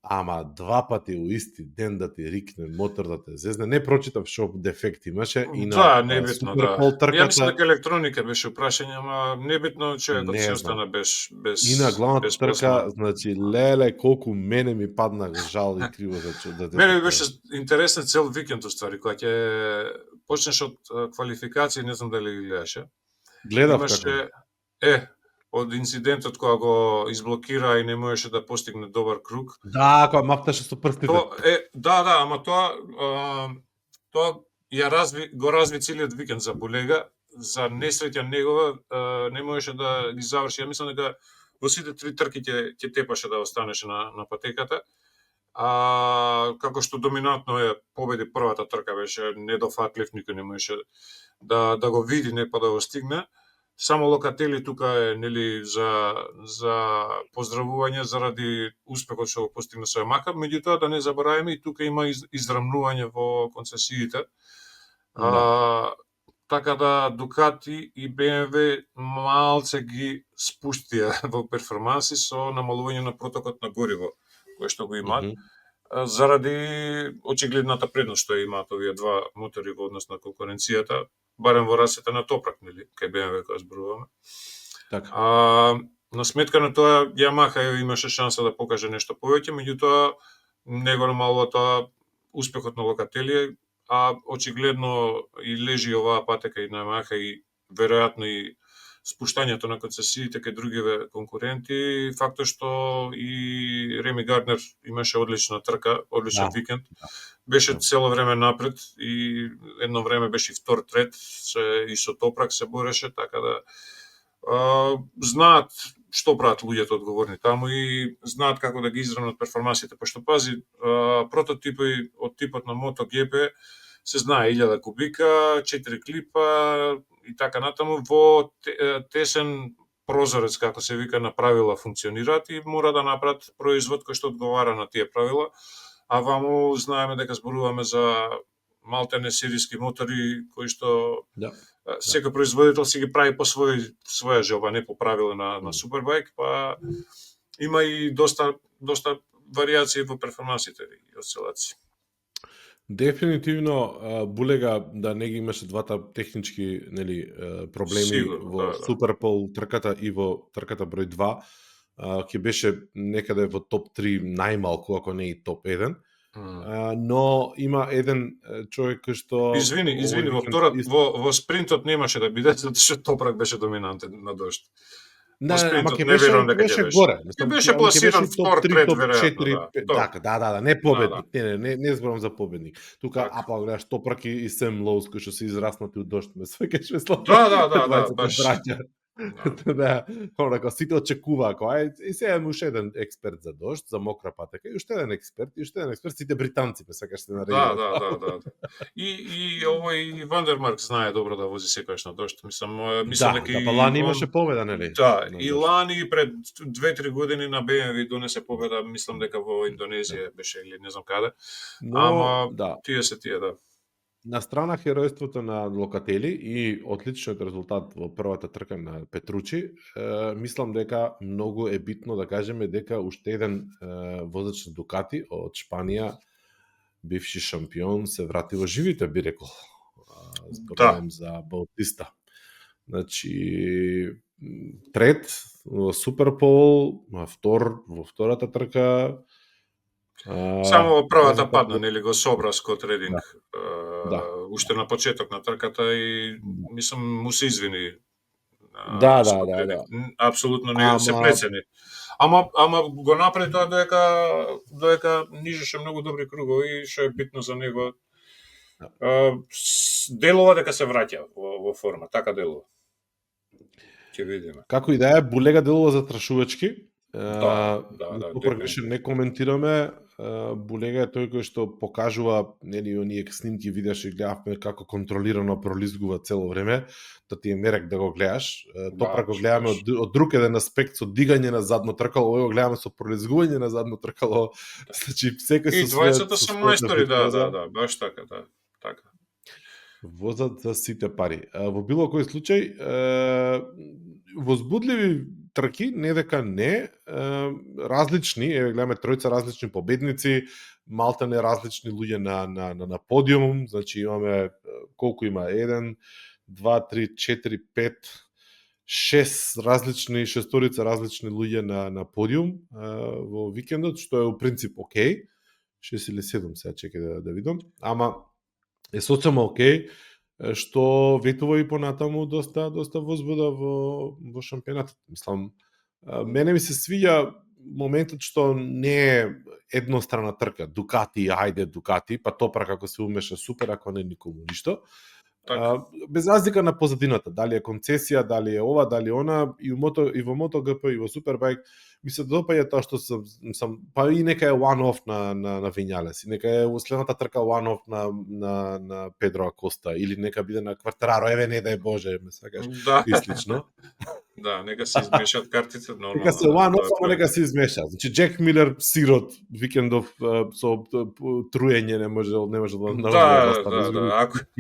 ама два пати у исти ден да ти рикне мотор да те зезне. Не прочитав што дефект имаше и на небитно, Суперпол трката. Ја мислам дека електроника беше упрашање, ама небитно човекот се остана без и на главната трка, значи леле колку мене ми падна жал и криво да мене ми беше интересен цел викенд уствари, кога ќе почнеш од квалификација, не знам дали ги гледаше. Гледав како. Од инцидентот кога го изблокира и не можеше да постигне добар круг. Да, кога мафташе со прстите. Ама тоа го разви целиот викенд за булега, за несреќа негова не можеше да ги заврши. Ја мислам дека во сите три трки ќе тепаше да останеше на патеката. Како што доминантно победи првата трка, беше недофатлив, никој не можеше да го види, не па да го стигне. Само Локатели тука е нели за поздравување заради успехот што го постигна со Ямаха, меѓутоа да не забораваме и тука има израмнување во концесиите. Така да Дукати и БМВ малце ги спуштија во перформанси со намалување на протокот на гориво кој што го имаат. Заради очигледната предност што имаат овие два мотори во однос на конкуренцијата, барем во расите на Топрак, нели, кај БМВ кога зборуваме. Така. На сметка на тоа, Ямаха имаше шанса да покаже нешто повеќе, меѓутоа не го намалува тоа успехот на Локатели, а очигледно и лежи оваа патека и на Ямаха и веројатно и спуштањето на концесиите кај другиве конкуренти, фактот што и Реми Гарднер имаше одлична трка, одличен викенд. Беше цело време напред и едно време беше и втор, трет, и со Топрак се бореше, така да знаат што прават луѓето одговорни таму и знаат како да ги израмнат перформансите, пошто пази, прототипи од типот на MotoGP се знае 1000 кубика, 4 клипа и така натаму во тесен прозорец, како се вика, на правила функционираат и мора да направат производ кој што одговара на тие правила. А ваму знаеме дека зборуваме за малтене серијски мотори кои што секој производител си ги прави по своја желба, не по правила на Супербајк, па има и доста варијации во перформансите и осцилации. Дефинитивно Булега да не ги имаше двата технички, нели, проблеми Сигурно, во да. Супербол трката и во трката број 2, ќе беше некаде во топ 3 најмалку, ако не и топ 1. Но има еден човек кој што Извини, во спринтот немаше да биде, затоа што Топрак беше доминантен на дожд. Не, ама ќе беше горе. Ќе беше пласиран втор, трет, веројатно, да. Не победник, не зборам за победник. Тука, апа, гледаш, Топрак и Сем Лоус, кои што се израснати од дожд, ме свекаш слабо. Да, баш. Да, онака сите очекуваа кој и сега има уште еден експерт за дожд, за мокра патека, и уште еден експерт, сите британци ме сакаш се наредат. Да. И овој Вандермарк знае добро да вози секогаш на дожд, мислам дека па лани имаше победа, нели? Да, и лани пред 2-3 години на BMW донесе победа, мислам дека во Индонезија беше или не знам каде. Ама тие се тие, да. На страна херојството на Локатели и отличниот резултат во првата трка на Петручи, мислам дека многу е битно да кажеме дека уште еден возач на Дукати од Шпанија, бивши шампион, се врати во живите, би рекол. Зборувам за Баутиста. Значи, трет во Супербол, втор во втората трка. Само во првата падна, нели го собра Скот Рединг. Уште на почеток на трката и мислам му се извини. Да. Апсолутно не се прецени. Ама го направи тоа доека нижеше многу добри кругови и што е битно за него. Делува дека се враќа во форма, така делува. Ќе видиме. Како и да е, Булега делува затрашувачки. Да, не коментираме. Булега е тој кој што покажува, нели, оние снимки, видеаш и гледавме како контролирано пролизгува цело време, да ти е мерек да го гледаш. Топрак го гледаме од друг еден аспект со дигање на задно тркало, овој го гледаме со пролизгување на задно тркало. Значи секој со својот. И двајцата се мајстори, да, баш така, да. Така. Возат за сите пари. Во било кој случај, возбудливи трки, не дека не, различни, гледаме тројца различни победници, малтане различни луѓе на подиум, значи имаме, колку има, 1, 2, 3, 4, 5, 6 различни, шесторица различни луѓе на подиум во викендот, што е у принцип окей, 6 или 7, сега чекај да видам, ама е сосема окей, што ветува и понатаму доста возбуда во шампионатот. Мислам, мене ми се свиѓа моментот што не е еднострана трка. Дукати, ајде Дукати, па Топрак како се умеша супер, ако не никому ништо. Без разлика на позадината, дали е концесија, дали е ова, дали она, и во MotoGP и во Superbike, ми се допаѓа тоа што сам па и нека е one-off на Вињалес, и нека е следната трка one-off на Педро Акоста, или нека биде на Квартараро, еве не дај Боже, ме сакаш, и слично. Да, нека се измешат картите, нормално. Нека се one-off, ама нека се измешат. Значи, Джек Милер, сирот, викендов со труење не може да.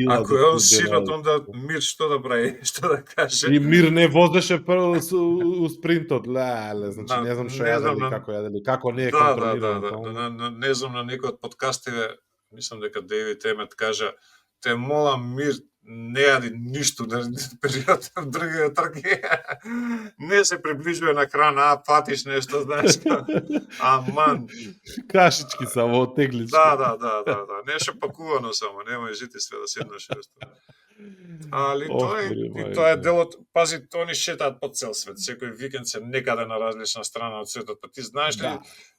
Ако е он сирот, онда Мир што да прави, што да каже. И Мир не возеше у спринтот, значи не знам што јадели, како не е контролирано. Не знам, на некој од подкастиве, мислам дека Дейвид Емет кажа, те молам Мир, не јади ништо на период на другите трки. Не се приближува на храна, патиш нешто, знаеш. Аман. Кашички само оттеглиш. Да. Нешто пакувано само, немој жити све да седнеш нешто. Али тоа е делот, пази, они шетаат по цел свет, секој викенд се некаде на различна страна од светот, па ти знаеш ли,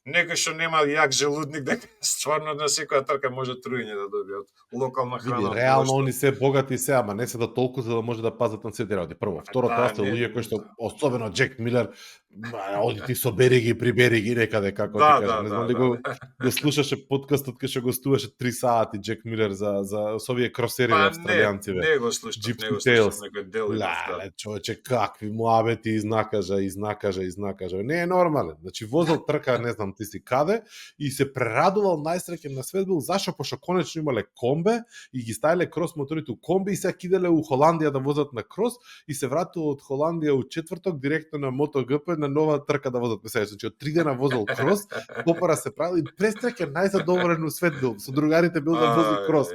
некој што нема јак желудник, дека стварно на секоја трка може труење да добие од локална храна. Реално они се богати се, ама не се да толку за да може да пазат на сите работи. Прво, второ, тоа се луѓе кои што, особено Джек Милер, оди ти собери ги, прибери ги некаде, како ти кажа. Не знам ли го слушаше подкастот кај што гостуваше 3 сати Джек Милер за овие кросери австралијанци. Не го слушав некој дел. Човече, какви муабети изнакажа. Не е нормален. Значи возел трка, не знам, знам ти си каде, и се прерадувал најсреќен на свет бил зашо пошто конечно имале комбе и ги ставиле крос моторите у комби и сега киделе у Холандија да возат на крос и се вратува од Холандија у четврток директно на MotoGP на нова трка да возат месец. Значи од 3 дена возел крос, попара се правил и пресреќен најзадоволен у свет бил. Со другарите бил да вози крос.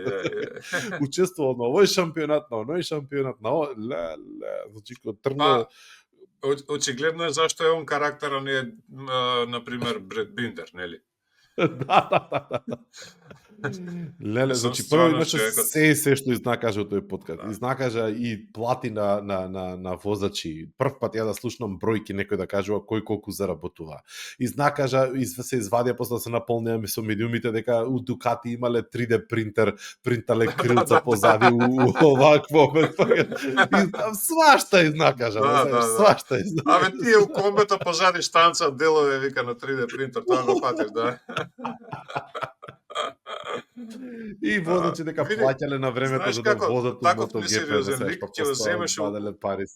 Учествувал на овој шампионат, на оној шампионат, на значи кој трна. Очигледно е зашто е он карактер, а не на пример Бред Биндер, нели? Да. Леле, значи прво имаше се што изнакажа од тој подкаст. Да. Изнакажа и плати на возачи. Прв пат ја да слушнам бројки некој да кажува кој колку заработува. Изнакажа се извадија после да се наполнеа со медиумите дека у Дукати имале 3D принтер, принтале крилца позади у овакво. Свашта изнакажа, свашта изнакажа. Абе тие у комбето позади штанца делове вика на 3D принтер, тоа го патиш, да. И возачи дека плаќале на времето за да возат у MotoGP, да се ќе го земеш падале пари.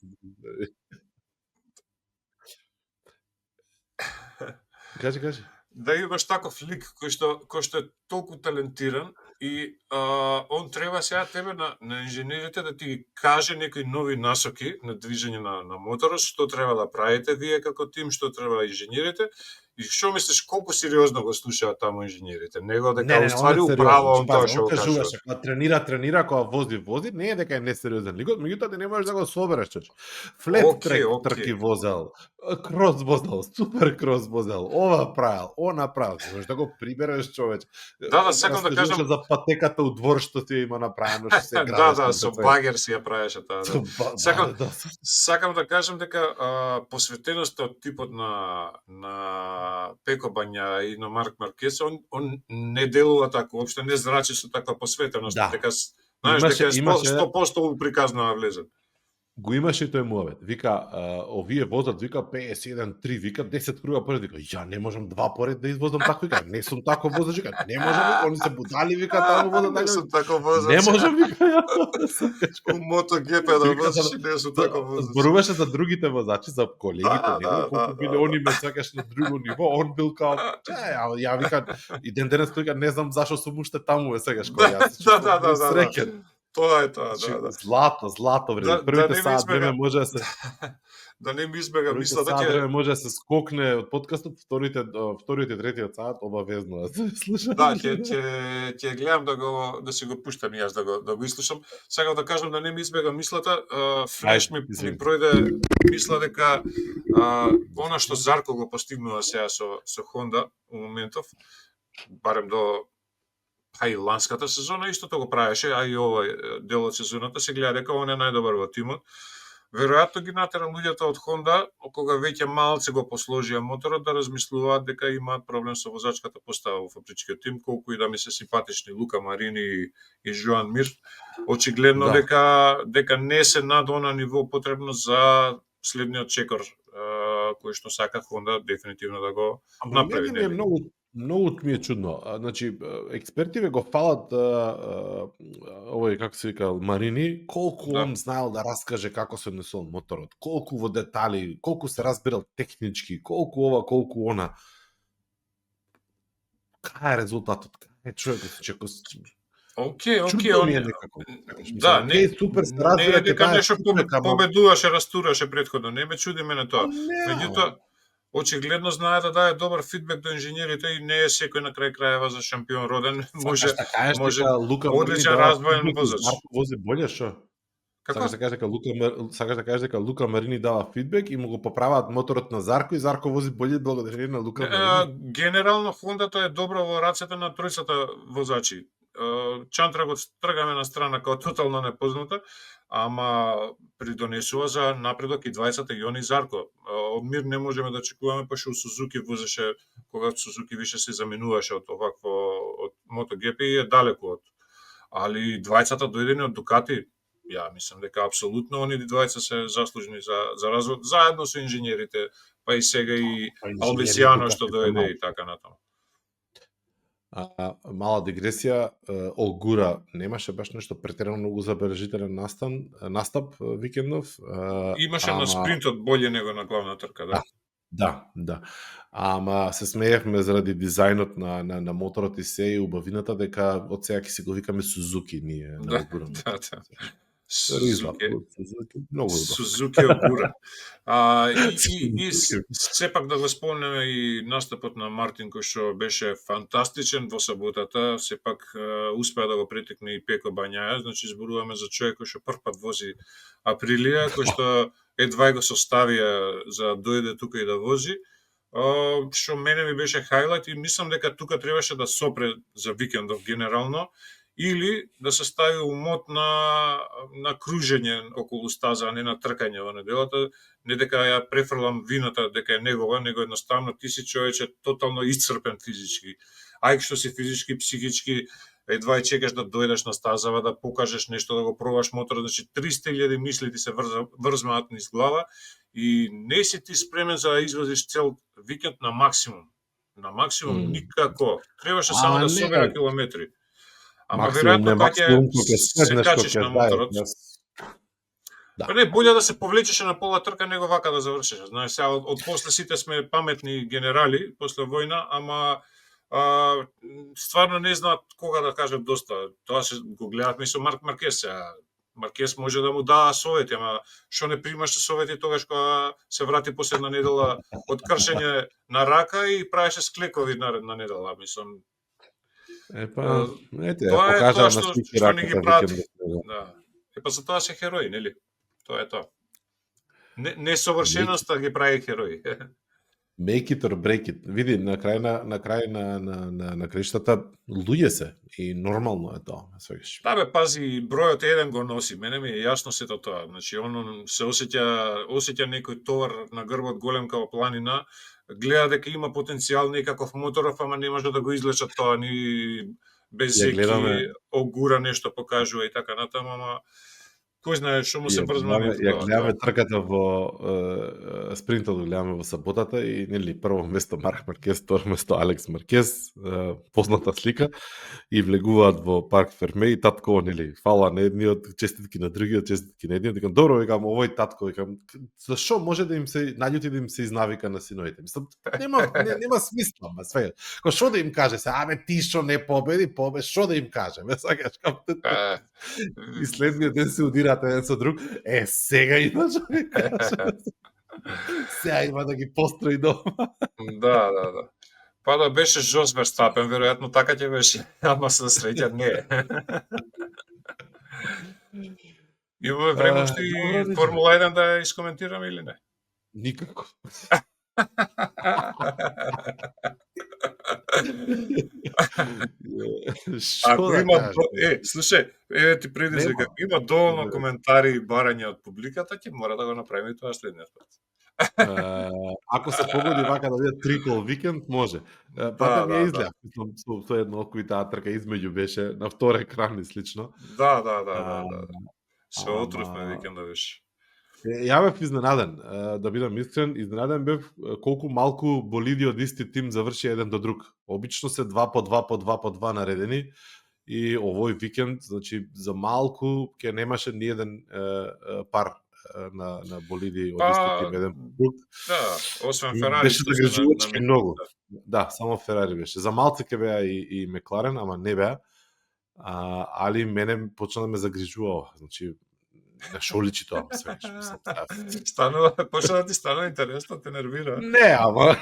Кажи. Да имаш таков лик кој што е толку талентиран и он треба сега тебе на инженерите да ти каже некои нови насоки на движење на моторот, што треба да правите вие како тим, што треба да инженерите. И што мислиш, колку сериозно го слушаат таму инженерите? Него дека уствари управа он тоа што кажува. Кога тренира, кога вози, не е дека е несериозен лигот, меѓутоа ти не можеш да го собереш, чоч. Флет трек трки возел, крос возел, супер крос возел, ова правил, она правил. Можеш да го прибереш, човеч. Да, сакам да кажам за патеката у двор што ти има направено, што се градиш. Да, со багер си ја правеше таа. Сакам да кажам дека посветеноста од типот на Пеко Бања и на Марк Маркес, он не делува така, уопште не зрачи со таква посветеност, дека знаеш дека 100% приказна влезат. Го имаше тој муавет. Вика, овие возат, вика 51-3, вика 10 круга поред, вика, ја не можам 2 поред да извозам тако, вика, не сум тако возач, вика, не можам, они се будали, вика, таму возат, не сум тако возач. Не можам, вика, у MotoGP да возиш, не сум тако возач. Зборуваше за другите возачи, за колегите, колку биле они ме сакаш на друго ниво, он бил као, ја вика, и денес вика, не знам зашо сум уште таму ме сакаш кој јас. Да. Среќен. Тоа е тоа, да. Злато време. Првите саат време може да се да не ми избега мислата ќе може да се скокне од подкастот, вториот и третиот саат обавезно да се слуша. Да, ќе гледам да си го пуштам јас да го изслушам. Сакам да кажам да не ми избега мислата, флеш ми пројде мисла дека она што Зарко го постигнува сега со Honda у моментов, барем до и ланската сезона истото го правеше, а и овој дел од сезоната се гледа дека он е најдобар во тимот. Веројатно ги натера луѓето од Honda, кога веќе малце го посложија моторот, да размислуваат дека имаат проблем со возачката постава во фабричкиот тим, колку и да ми се симпатични Лука Марини и Жоан Мир. Очигледно дека не се над она ниво потребно за следниот чекор кој што сака Honda дефинитивно да го направи. Многу ми е чудно. Значи, експертиве го фалат овој, како се вика, Марини, колку он знаел да раскаже како се однесувал моторот, колку во детали, колку се разбирал технички, колку ова, колку она. Кај е резултатот? Кај е човекот? Окей, да, не е супер не е дека нешто победуваше, растураше претходно, не ме чуди мене тоа. Меѓутоа, очигледно знае да даде добар фидбек до инженерите и не е секој на крај крајева за шампион роден, може одличен развоен возач. Вози боле што? Сакаш да кажеш дека Лука Марини дава фидбек и му го поправаат моторот на Зарко и Зарко вози боле благодарение на Лука Марини. Генерално Хондата е добра во рацете на тројцата возачи. Чантра го тргаме на страна како тотално непозната, ама придонесува за напредок и двајцата и они Зарко. Од Мир не можеме да очекуваме, пошто у Сузуки возеше, кога Сузуки више се заменуваше од овакво од MotoGP и е далеку од. Али двајцата дојдени од Дукати, ја мислам дека апсолутно они двајца се заслужени за развод, заедно со инженерите, па и сега и Албесијано што дојде и така натаму. Мала дигресија, Олгура немаше баш нешто претерано многу забележителен настап викендов. Имаше на спринтот боле него на главна трка, да. Да, да. Ама се смеевме заради дизајнот на моторот и се и убавината дека од сега ќе си го викаме Сузуки ние на Да, Огура да, мотор. да. Ризлав, Сузуки, Сузуки, многу убав. Сузуки Огура. И Сузуки. сепак да го спомнеме и настапот на Мартин кој што беше фантастичен во саботата, сепак успеа да го претекне и Пеко Бањаја, значи зборуваме за човек кој што првпат вози Априлија, кој што едва го составија за да дојде тука и да вози. Што мене ми беше хајлайт и мислам дека тука требаше да сопре за викендов генерално, или да се стави умот на кружење околу стаза, а не на тркање во неделата, не дека ја префрлам вината дека е негова, него едноставно ти си човече тотално исцрпен физички. Ај што си физички, психички, едва и чекаш да дојдеш на стазава, да покажеш нешто, да го пробаш мотор, значи 300.000 мисли ти се врзмаат низ глава и не си ти спремен за да извозиш цел викенд на максимум. На максимум никако. Требаше само да собира километри. Ама веројатно кога се качиш на моторот. Да. Па не, боле да се повлечеше на пола трка него вака да завршиш. Знаеш, сега од после сите сме паметни генерали после војна, ама стварно не знаат кога да кажат доста. Тоа се го гледавме со Марк Маркес. Маркес може да му даа совети, ама што не примаше совети тогаш кога се врати после една недела од кршење на рака и правеше склекови наредна недела, мислам. Епа, ете, тоа е тоа што не ги прават. Да. Епа за тоа се херои, нели? Тоа е тоа. Несовршеноста ги прави херои. Make it or break it. Види, на крај на краиштата луѓе се и нормално е тоа, свегаш. Да бе, пази, бројот еден го носи. Мене ми е јасно сето тоа. Значи, он се осеќа некој товар на грбот голем како планина, гледа дека има потенцијал некаков моторов, ама не може да го излечат тоа ни без зеки, Огура нешто покажува и така натаму, ама кој знае што му се врзмани. Ја гледаме трката во спринтот, гледаме во саботата и нели прво место Марк Маркес, второ место Алекс Маркес, позната слика и влегуваат во парк Ферме и татко нели фала на едниот, честитки на другиот, честитки на едниот. Викам добро, викам овој татко, викам зашо може да им се наљути да им се изнавика на синовите. Мислам нема смисла, ма све. Ко што да им каже се, абе ти што не победи, што да им каже, ме сакаш како. И следниот ден се удира еден со друг, сега има човек. Сега има да ги построи дома. Да. Па да беше Жос Верстапен, веројатно така ќе беше, ама со среќа не. Имаме време уште и Формула 1 да ја искоментираме или не? Никако. Ако има, слушај, ти предизвика, има доволно коментари и барања од публиката, ќе мора да го направиме тоа следниот пат. Ако се погоди вака да биде трипл викенд, може. Пата ми е изгледа, со едно око и таа трка измеѓу беше на втор екран и слично. Да. Се отрувме викенда беше. Ја бев изненаден, да бидам искрен, изненаден бев колку малку болиди од исти тим заврши еден до друг. Обично се 2 по 2 наредени и овој викенд, значи за малку ќе немаше ни еден пар на болиди од исти тим еден по друг. Да, освен Ферари. Беше загрижувачки многу. Да, само Ферари беше. За малце ќе беа и Мекларен, ама не беа. Али мене почна да ме загрижува, значи на шо личи тоа, свегаш. Станува, почна да ти стана интересно, те нервира. Не, ама.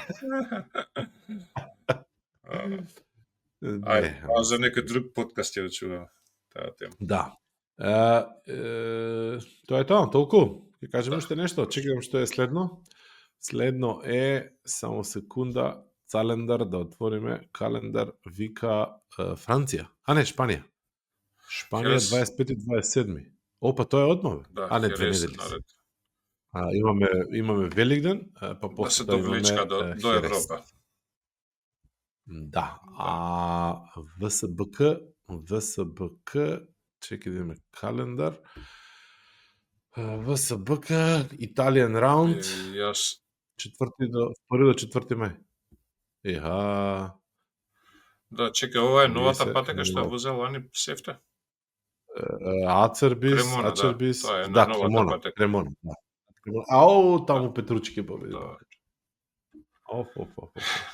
За некој друг подкаст ќе чувам таа тема. Да. Тоа е тоа, толку. Ќе кажеме уште нешто, чекам што е следно. Следно е, само секунда, календар, да отвориме, календар вика Франција. А не, Шпанија. Шпанија 25 и 27. Опа, тоа е одмав. Да, а не 2 недели. Имаме Великден, па после тоа имаме до Европа. Да. ВСБК, чекај да имаме календар. ВСБК, Италијан раунд. Јас 1 до 4 мај. Еха. Да, чекај, ова е новата патека што возел Лани Сефте. Ацербис, да, Кремона. Ау, таму Петручки победи.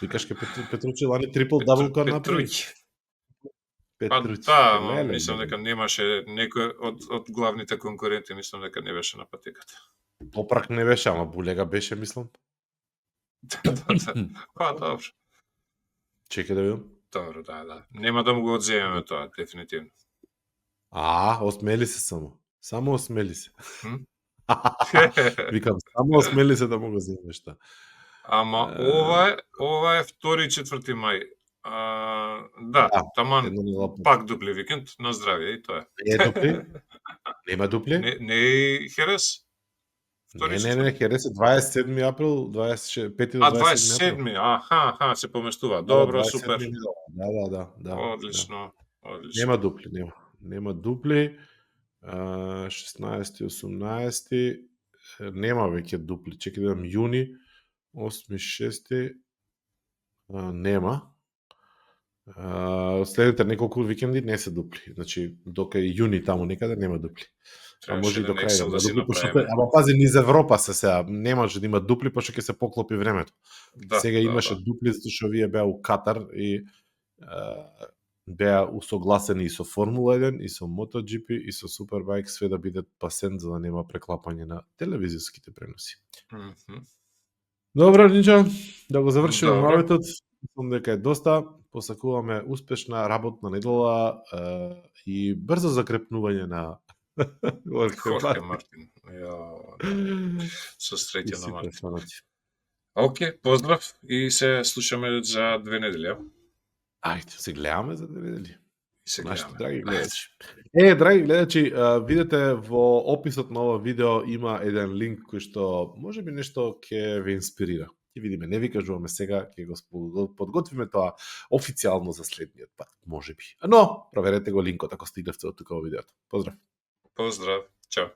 Викаш ке Петручи лани трипл дабл кар направи. Петручи. Да, мислам дека немаше некој од главните конкуренти, мислам дека не беше на патеката. Топрак не беше, ама Булега беше, мислам. Па, добро. Чекај да видам. Добро, да. Нема да му го одземеме тоа, дефинитивно. Осмели се само. Само осмели се. Викам, само осмели се да му го земеш та. Ама ова е 2-4 мај. Да, таман пак дупли викенд, на здравје и тоа е. Не дупли? Нема дупли? Не е Херес? Не, Херес е 27 април, 25 до 27 април. 27, се поместува. Добро, супер. Да. Одлично. Нема дупли, нема дупли. 16, 18, нема веќе дупли. Чекај да видам јуни, 8, 6, нема. Следните неколку викенди не се дупли. Значи, дока и јуни таму некаде нема дупли. Може и до крај да дупли. Ама пази, низ Европа се сега. Немаше да има дупли, пошто ќе се поклопи времето. Сега имаше дупли, зашто што вие беа у Катар и беа усогласени и со Формула 1, и со MotoGP, и со Superbike, све да бидат пасен, за да нема преклапање на телевизиските преноси. Добро, Нинча, да го завршиме моветот. Мислам дека е доста. Посакуваме успешна работна недела и брзо закрепнување на Хорхе Мартин. Со среќа на Мартин. Океј, поздрав и се слушаме за 2 недели. Ајде, се гледаме за 2 недели. Нашите драги гледачи. Драги гледачи, видете во описот на ова видео има еден линк кој што можеби нешто ќе ве инспирира. Ќе видиме, не ви кажуваме сега, ќе го подготвиме тоа официјално за следниот пат, можеби. Но проверете го линкот ако стигнавте од тука во видеото. Поздрав. Поздрав. Чао.